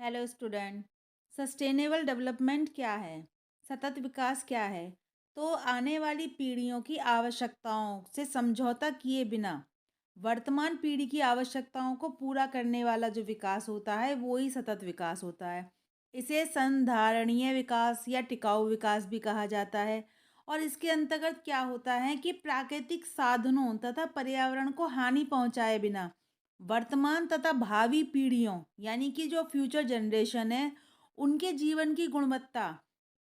Hello student. Sustainable development क्या है? सतत विकास क्या है? तो आने वाली पीढ़ियों की आवश्यकताओं से समझौता किए बिना वर्तमान पीढ़ी की आवश्यकताओं को पूरा करने वाला जो विकास होता है वो ही सतत विकास होता है। इसे संधारणीय विकास या टिकाऊ विकास भी कहा जाता है। और इसके अंतर्गत क्या होता है कि प्राकृतिक साधनों तथा पर्यावरण को हानि पहुंचाए बिना वर्तमान तथा भावी पीढ़ियों यानी कि जो फ्यूचर जनरेशन है उनके जीवन की गुणवत्ता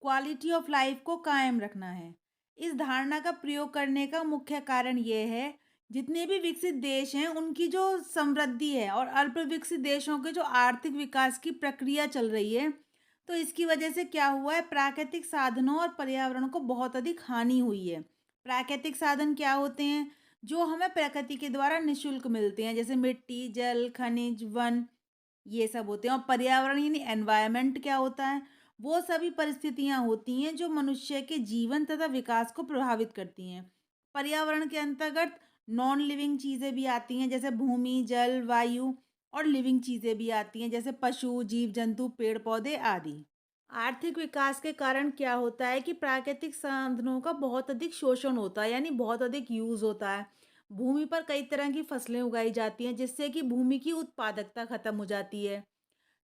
क्वालिटी ऑफ लाइफ को कायम रखना है। इस धारणा का प्रयोग करने का मुख्य कारण ये है, जितने भी विकसित देश हैं उनकी जो समृद्धि है और अल्प विकसित देशों के जो आर्थिक विकास की प्रक्रिया चल रही है, तो इसकी वजह से क्या हुआ है, प्राकृतिक साधनों और पर्यावरण को बहुत अधिक हानि हुई है। प्राकृतिक साधन क्या होते हैं? जो हमें प्रकृति के द्वारा निशुल्क मिलते हैं, जैसे मिट्टी, जल, खनिज, वन, ये सब होते हैं। और पर्यावरण यानी एनवायरनमेंट क्या होता है? वो सभी परिस्थितियाँ होती हैं जो मनुष्य के जीवन तथा विकास को प्रभावित करती हैं। पर्यावरण के अंतर्गत नॉन लिविंग चीज़ें भी आती हैं, जैसे भूमि, जल, वायु, और लिविंग चीज़ें भी आती हैं, जैसे पशु, जीव जंतु, पेड़ पौधे आदि। आर्थिक विकास के कारण क्या होता है कि प्राकृतिक संसाधनों का बहुत अधिक शोषण होता है, यानी बहुत अधिक यूज़ होता है। भूमि पर कई तरह की फसलें उगाई जाती हैं, जिससे कि भूमि की उत्पादकता खत्म हो जाती है।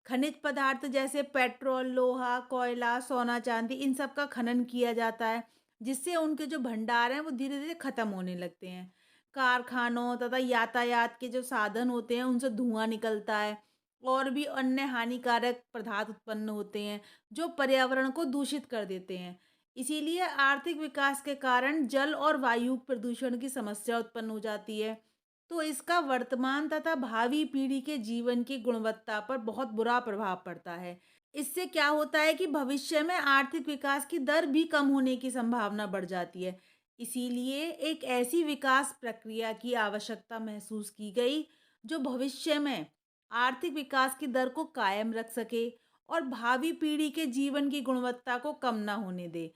खनिज पदार्थ जैसे पेट्रोल, लोहा, कोयला, सोना, चांदी, इन सब का खनन किया जाता है, जिससे उनके जो भंडार हैं वो धीरे धीरे खत्म होने लगते हैं। कारखानों तथा यातायात के जो साधन होते हैं उनसे धुआं निकलता है, और भी अन्य हानिकारक पदार्थ उत्पन्न होते हैं जो पर्यावरण को दूषित कर देते हैं। इसीलिए आर्थिक विकास के कारण जल और वायु प्रदूषण की समस्या उत्पन्न हो जाती है। तो इसका वर्तमान तथा भावी पीढ़ी के जीवन की गुणवत्ता पर बहुत बुरा प्रभाव पड़ता है। इससे क्या होता है कि भविष्य में आर्थिक विकास की दर भी कम होने की संभावना बढ़ जाती है। इसीलिए एक ऐसी विकास प्रक्रिया की आवश्यकता महसूस की गई जो भविष्य में आर्थिक विकास की दर को कायम रख सके और भावी पीढ़ी के जीवन की गुणवत्ता को कम ना होने दे।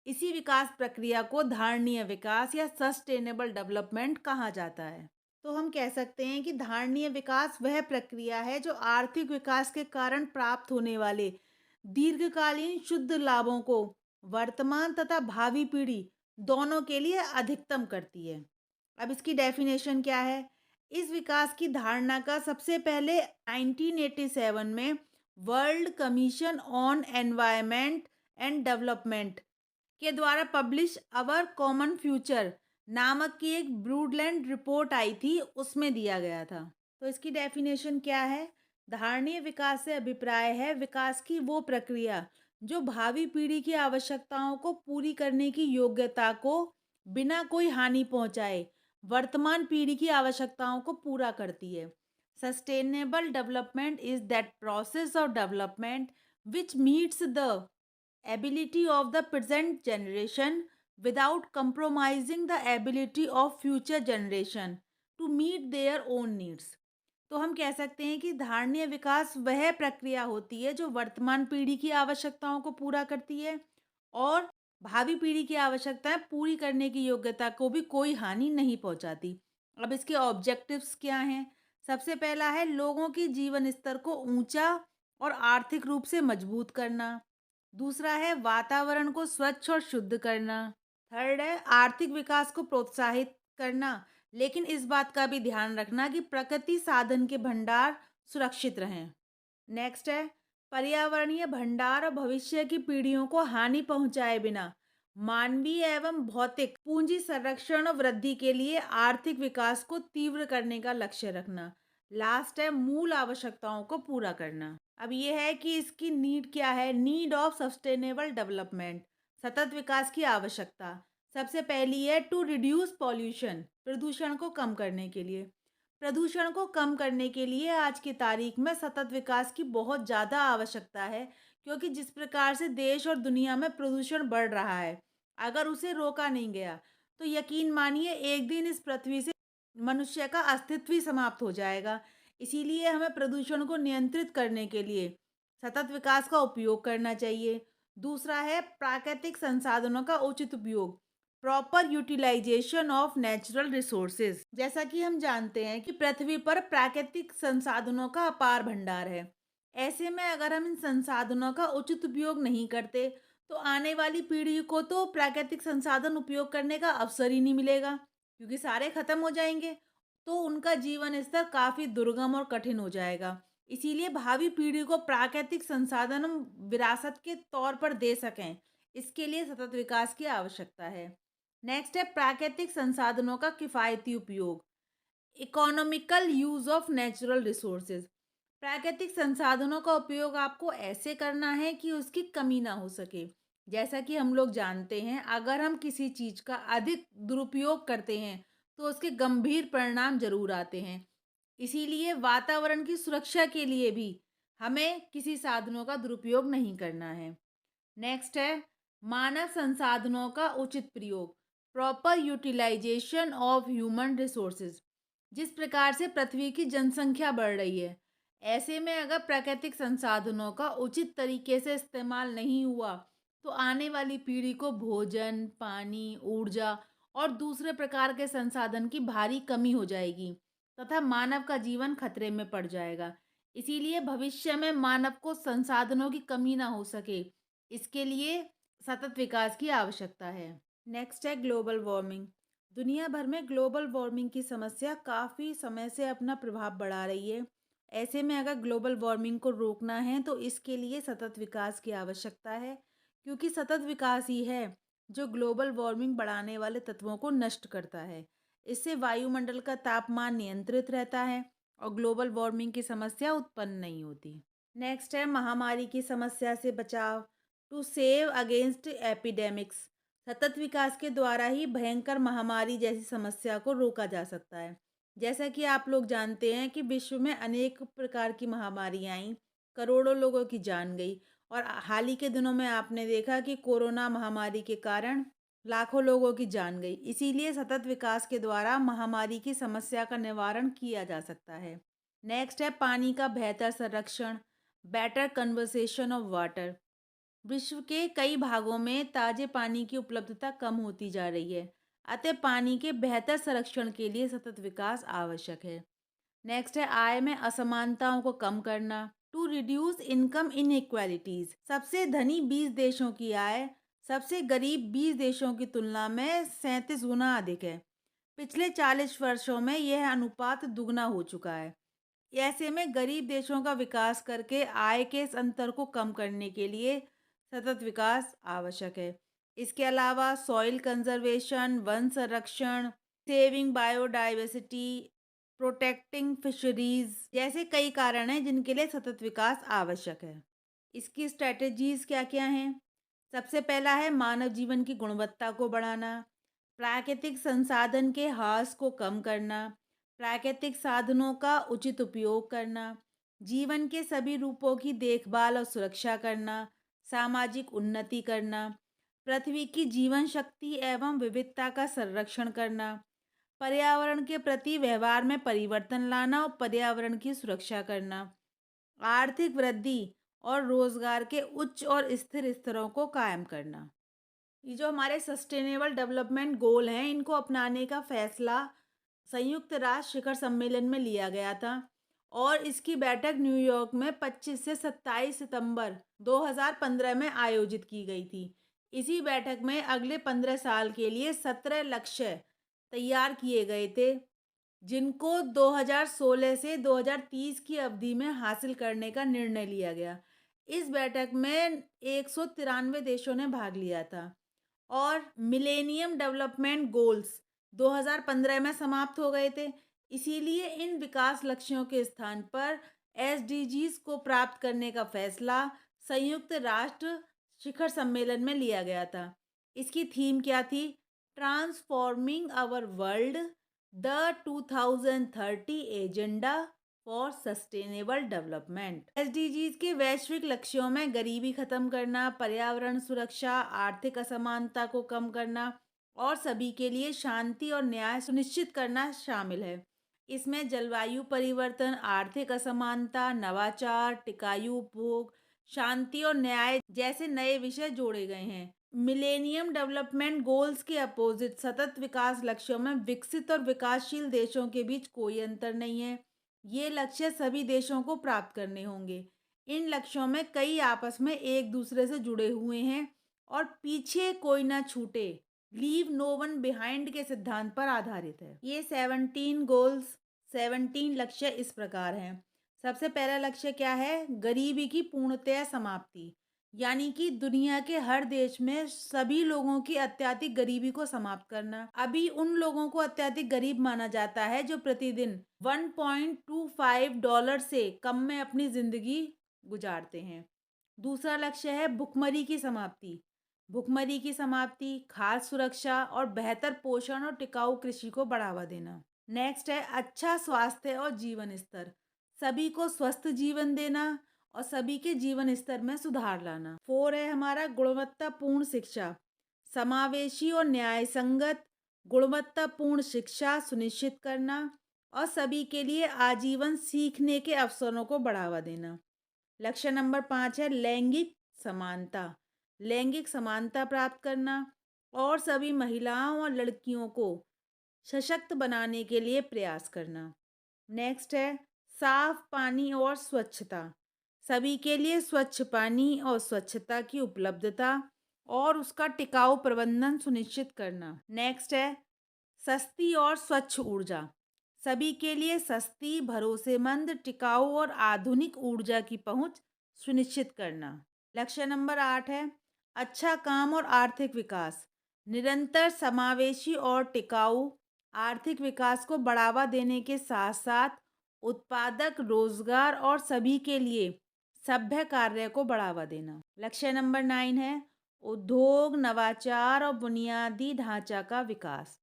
इसी विकास प्रक्रिया को धारणीय विकास या सस्टेनेबल डेवलपमेंट कहा जाता है। तो हम कह सकते हैं कि धारणीय विकास वह प्रक्रिया है जो आर्थिक विकास के कारण प्राप्त होने वाले दीर्घकालीन शुद्ध लाभों को वर्तमान तथा भावी पीढ़ी दोनों के लिए अधिकतम करती है। अब इसकी डेफिनेशन क्या है? इस विकास की धारणा का सबसे पहले 1987 में world commission on environment and development के द्वारा पब्लिश अवर कॉमन फ्यूचर नामक की एक ब्रूडलैंड रिपोर्ट आई थी, उसमें दिया गया था। तो इसकी डेफिनेशन क्या है? धारणीय विकास से अभिप्राय है विकास की वो प्रक्रिया जो भावी पीढ़ी की आवश्यकताओं को पूरी करने की योग्यता को बिना कोई हानि पहुंचाए वर्तमान पीढ़ी की आवश्यकताओं को पूरा करती है। Sustainable development is that process of development which meets the ability of the present generation without compromising the ability of future generation to meet their own needs। तो हम कह सकते हैं कि धारणीय विकास वह प्रक्रिया होती है जो वर्तमान पीढ़ी की आवश्यकताओं को पूरा करती है और भावी पीढ़ी की आवश्यकताएं पूरी करने की योग्यता को भी कोई हानि नहीं पहुंचाती। अब इसके ऑब्जेक्टिव्स क्या हैं? सबसे पहला है लोगों की जीवन स्तर को ऊंचा और आर्थिक रूप से मजबूत करना। दूसरा है वातावरण को स्वच्छ और शुद्ध करना। थर्ड है आर्थिक विकास को प्रोत्साहित करना, लेकिन इस बात का भी ध्यान रखना कि प्रकृति साधन के भंडार सुरक्षित रहें। नेक्स्ट है पर्यावरणीय भंडार और भविष्य की पीढ़ियों को हानि पहुंचाए बिना मानवीय एवं भौतिक पूंजी संरक्षण और वृद्धि के लिए आर्थिक विकास को तीव्र करने का लक्ष्य रखना। लास्ट है मूल आवश्यकताओं को पूरा करना। अब ये है कि इसकी नीड क्या है? नीड ऑफ सस्टेनेबल डेवलपमेंट, सतत विकास की आवश्यकता। सबसे पहली है टू रिड्यूस पॉल्यूशन, प्रदूषण को कम करने के लिए। प्रदूषण को कम करने के लिए आज की तारीख में सतत विकास की बहुत ज़्यादा आवश्यकता है, क्योंकि जिस प्रकार से देश और दुनिया में प्रदूषण बढ़ रहा है, अगर उसे रोका नहीं गया तो यकीन मानिए एक दिन इस पृथ्वी से मनुष्य का अस्तित्व ही समाप्त हो जाएगा। इसीलिए हमें प्रदूषण को नियंत्रित करने के लिए सतत विकास का उपयोग करना चाहिए। दूसरा है प्राकृतिक संसाधनों का उचित उपयोग, proper utilization of natural resources. जैसा कि हम जानते हैं कि पृथ्वी पर प्राकृतिक संसाधनों का अपार भंडार है। ऐसे में अगर हम इन संसाधनों का उचित उपयोग नहीं करते, तो आने वाली पीढ़ी को तो प्राकृतिक संसाधन उपयोग करने का अवसर ही नहीं मिलेगा, क्योंकि सारे खत्म हो जाएंगे। तो उनका जीवन स्तर काफी दुर्गम और कठिन हो जाएगा। इसीलिए भावी पीढ़ी को प्राकृतिक संसाधन हम विरासत के तौर पर दे सकें, इसके लिए सतत विकास की आवश्यकता है। नेक्स्ट है प्राकृतिक संसाधनों का किफायती उपयोग। Economical use of natural resources. प्राकृतिक संसाधनों का उपयोग आपको ऐसे करना है कि उसकी कमी ना हो सके। जैसा कि हम लोग जानते हैं, अगर हम किसी चीज का अधिक दुरुपयोग करते हैं तो उसके गंभीर परिणाम जरूर आते हैं। इसीलिए वातावरण की सुरक्षा के लिए भी हमें किसी साधनों का दुरुपयोग नहीं करना है। नेक्स्ट है मानव संसाधनों का उचित प्रयोग। Proper utilization of human resources. जिस प्रकार से पृथ्वी की जनसंख्या बढ़ रही है, ऐसे में अगर प्राकृतिक संसाधनों का उचित तरीके से इस्तेमाल नहीं हुआ, तो आने वाली पीढ़ी को भोजन, पानी, ऊर्जा और दूसरे प्रकार के संसाधन की भारी कमी हो जाएगी तथा मानव का जीवन खतरे में पड़ जाएगा। इसीलिए भविष्य में मानव को संसाधनों की कमी ना हो सके, इसके लिए सतत विकास की आवश्यकता है। नेक्स्ट है ग्लोबल वार्मिंग। दुनिया भर में ग्लोबल वार्मिंग की समस्या काफ़ी समय से अपना प्रभाव बढ़ा रही है। ऐसे में अगर ग्लोबल वार्मिंग को रोकना है तो इसके लिए सतत विकास की आवश्यकता है, क्योंकि सतत विकास ही है जो ग्लोबल वार्मिंग बढ़ाने वाले तत्वों को नष्ट करता है। इससे वायुमंडल का तापमान नियंत्रित रहता है और ग्लोबल वार्मिंग की समस्या उत्पन्न नहीं होती। नेक्स्ट है महामारी की समस्या से बचाव। To save against epidemics. सतत विकास के द्वारा ही भयंकर महामारी जैसी समस्या को रोका जा सकता है। जैसा कि आप लोग जानते हैं कि विश्व में अनेक प्रकार की महामारियां आईं, करोड़ों लोगों की जान गई और हाल ही के दिनों में आपने देखा कि कोरोना महामारी के कारण लाखों लोगों की जान गई। इसीलिए सतत विकास के द्वारा महामारी की समस्या का निवारण किया जा सकता है। नेक्स्ट है पानी का बेहतर संरक्षण। Better conversation of water. विश्व के कई भागों में ताजे पानी की उपलब्धता कम होती जा रही है, अतः पानी के बेहतर संरक्षण के लिए सतत विकास आवश्यक है। नेक्स्ट है आय में असमानताओं को कम करना। To reduce income inequalities. सबसे धनी 20 देशों की आय सबसे गरीब 20 देशों की तुलना में 37 गुना अधिक है। पिछले 40 वर्षों में यह अनुपात दुगना हो चुका है। ऐसे में गरीब देशों का विकास करके आय के इस अंतर को कम करने के लिए सतत विकास आवश्यक है। इसके अलावा सॉइल कंजर्वेशन, वन संरक्षण, सेविंग बायोडाइवर्सिटी, प्रोटेक्टिंग फिशरीज जैसे कई कारण हैं जिनके लिए सतत विकास आवश्यक है। इसकी स्ट्रेटजीज क्या क्या हैं? सबसे पहला है मानव जीवन की गुणवत्ता को बढ़ाना, प्राकृतिक संसाधन के ह्रास को कम करना, प्राकृतिक साधनों का उचित उपयोग करना, जीवन के सभी रूपों की देखभाल और सुरक्षा करना, सामाजिक उन्नति करना, पृथ्वी की जीवन शक्ति एवं विविधता का संरक्षण करना, पर्यावरण के प्रति व्यवहार में परिवर्तन लाना और पर्यावरण की सुरक्षा करना, आर्थिक वृद्धि और रोजगार के उच्च और स्थिर स्तरों को कायम करना। ये जो हमारे सस्टेनेबल डेवलपमेंट गोल हैं, इनको अपनाने का फैसला संयुक्त राष्ट्र शिखर सम्मेलन में लिया गया था और इसकी बैठक न्यूयॉर्क में 25 से 27 सितंबर 2015 में आयोजित की गई थी। इसी बैठक में अगले 15 साल के लिए 17 लक्ष्य तैयार किए गए थे, जिनको 2016 से 2030 की अवधि में हासिल करने का निर्णय लिया गया। इस बैठक में 193 देशों ने भाग लिया था और मिलेनियम डेवलपमेंट गोल्स 2015 में समाप्त हो गए थे। इसीलिए इन विकास लक्ष्यों के स्थान पर एसडीजीज को प्राप्त करने का फैसला संयुक्त राष्ट्र शिखर सम्मेलन में लिया गया था। इसकी थीम क्या थी? Transforming our world, the 2030 agenda for sustainable development. SDGs के वैश्विक लक्ष्यों में गरीबी खत्म करना, पर्यावरण सुरक्षा, आर्थिक असमानता को कम करना और सभी के लिए शांति और न्याय सुनिश्चित करना शामिल है। इसमें जलवायु परिवर्तन, आर्थिक असमानता, नवाचार, टिकाऊ उपभोग, शांति और न्याय जैसे नए विषय जोड़े गए हैं। मिलेनियम डेवलपमेंट गोल्स के अपोजिट सतत विकास लक्ष्यों में विकसित और विकासशील देशों के बीच कोई अंतर नहीं है। ये लक्ष्य सभी देशों को प्राप्त करने होंगे। इन लक्ष्यों में कई आपस में एक दूसरे से जुड़े हुए हैं और पीछे कोई ना छूटे, लीव नो वन बिहाइंड के सिद्धांत पर आधारित है। ये 17 गोल्स, 17 लक्ष्य इस प्रकार हैं। सबसे पहला लक्ष्य क्या है? गरीबी की पूर्णतया समाप्ति, यानी कि दुनिया के हर देश में सभी लोगों की अत्यधिक गरीबी को समाप्त करना। अभी उन लोगों को अत्यधिक गरीब माना जाता है जो प्रतिदिन $1.25 से कम में अपनी जिंदगी गुजारते हैं। दूसरा लक्ष्य है भुखमरी की समाप्ति। भुखमरी की समाप्ति, खाद्य सुरक्षा और बेहतर पोषण और टिकाऊ कृषि को बढ़ावा देना। नेक्स्ट है अच्छा स्वास्थ्य और जीवन स्तर। सभी को स्वस्थ जीवन देना और सभी के जीवन स्तर में सुधार लाना। 4 है हमारा गुणवत्तापूर्ण शिक्षा। समावेशी और न्याय संगत गुणवत्तापूर्ण शिक्षा सुनिश्चित करना और सभी के लिए आजीवन सीखने के अवसरों को बढ़ावा देना। लक्ष्य नंबर 5 है लैंगिक समानता। लैंगिक समानता प्राप्त करना और सभी महिलाओं और लड़कियों को सशक्त बनाने के लिए प्रयास करना। नेक्स्ट है साफ पानी और स्वच्छता। सभी के लिए स्वच्छ पानी और स्वच्छता की उपलब्धता और उसका टिकाऊ प्रबंधन सुनिश्चित करना। नेक्स्ट है सस्ती और स्वच्छ ऊर्जा। सभी के लिए सस्ती, भरोसेमंद, टिकाऊ और आधुनिक ऊर्जा की पहुंच सुनिश्चित करना। लक्ष्य नंबर 8 है अच्छा काम और आर्थिक विकास। निरंतर समावेशी और टिकाऊ आर्थिक विकास को बढ़ावा देने के साथ साथ उत्पादक रोजगार और सभी के लिए सभ्य कार्य को बढ़ावा देना। लक्ष्य नंबर 9 है उद्योग, नवाचार और बुनियादी ढांचा का विकास।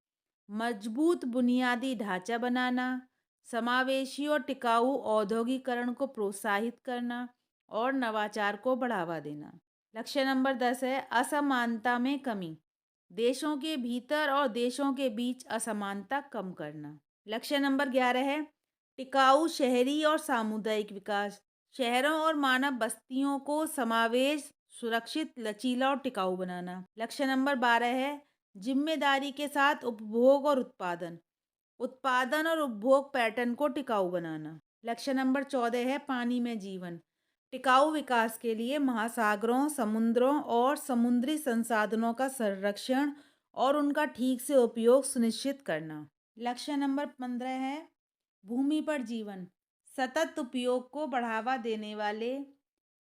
मजबूत बुनियादी ढांचा बनाना, समावेशी और टिकाऊ औद्योगिकरण को प्रोत्साहित करना और नवाचार को बढ़ावा देना। लक्ष्य नंबर 10 है असमानता में कमी। देशों के भीतर और देशों के बीच असमानता कम करना। लक्ष्य नंबर 11 है टिकाऊ शहरी और सामुदायिक विकास। शहरों और मानव बस्तियों को समावेश, सुरक्षित, लचीला और टिकाऊ बनाना। लक्ष्य नंबर 12 है जिम्मेदारी के साथ उपभोग और उत्पादन। उत्पादन और उपभोग पैटर्न को टिकाऊ बनाना। लक्ष्य नंबर 14 है पानी में जीवन। टिकाऊ विकास के लिए महासागरों, समुद्रों और समुद्री संसाधनों का संरक्षण और उनका ठीक से उपयोग सुनिश्चित करना। लक्ष्य नंबर 15 है भूमि पर जीवन। सतत उपयोग को बढ़ावा देने वाले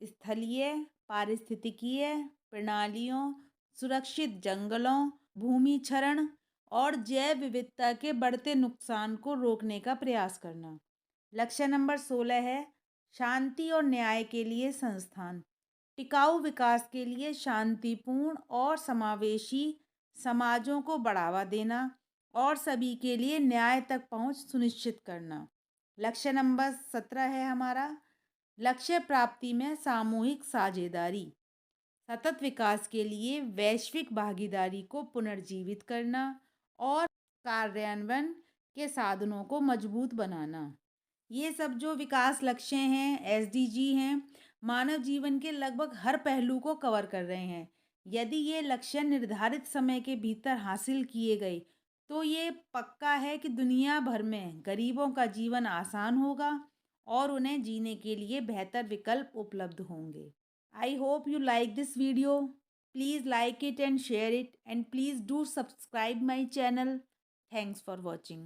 स्थलीय पारिस्थितिकीय प्रणालियों, सुरक्षित जंगलों, भूमि क्षरण और जैव विविधता के बढ़ते नुकसान को रोकने का प्रयास करना। लक्ष्य नंबर 16 है शांति और न्याय के लिए संस्थान। टिकाऊ विकास के लिए शांतिपूर्ण और समावेशी समाजों को बढ़ावा देना और सभी के लिए न्याय तक पहुंच सुनिश्चित करना। लक्ष्य नंबर 17 है हमारा लक्ष्य प्राप्ति में सामूहिक साझेदारी। सतत विकास के लिए वैश्विक भागीदारी को पुनर्जीवित करना और कार्यान्वयन के साधनों को मजबूत बनाना। ये सब जो विकास लक्ष्य हैं, एसडीजी हैं, मानव जीवन के लगभग हर पहलू को कवर कर रहे हैं। यदि ये लक्ष्य निर्धारित समय के भीतर हासिल किए गए तो ये पक्का है कि दुनिया भर में गरीबों का जीवन आसान होगा और उन्हें जीने के लिए बेहतर विकल्प उपलब्ध होंगे। I hope you like this video. Please like it and share it, and please do subscribe my channel. Thanks for watching.